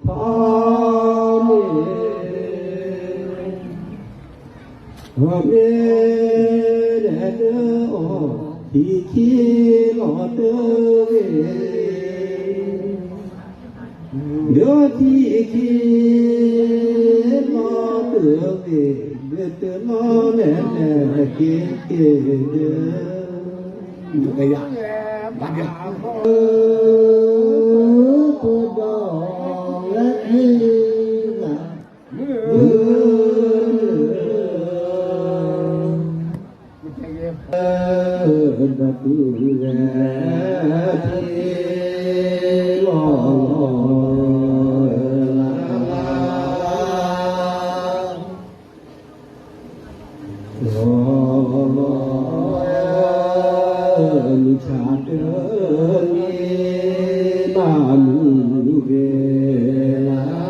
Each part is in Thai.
พาเมฮาเมเดเดอที่คีลอเตเวเดือที่คีลอเตเวเดือเตลอแม่แม่เกเกเดือไอ้ยาบัดยาตัวดอกและที่ละดับดูแลที่ลอลาลูชาเดินนานเวลา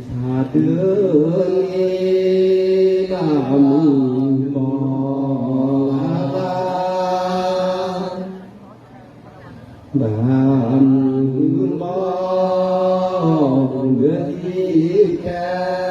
ชาเตือนนามมอลาบานมองเดือดแค่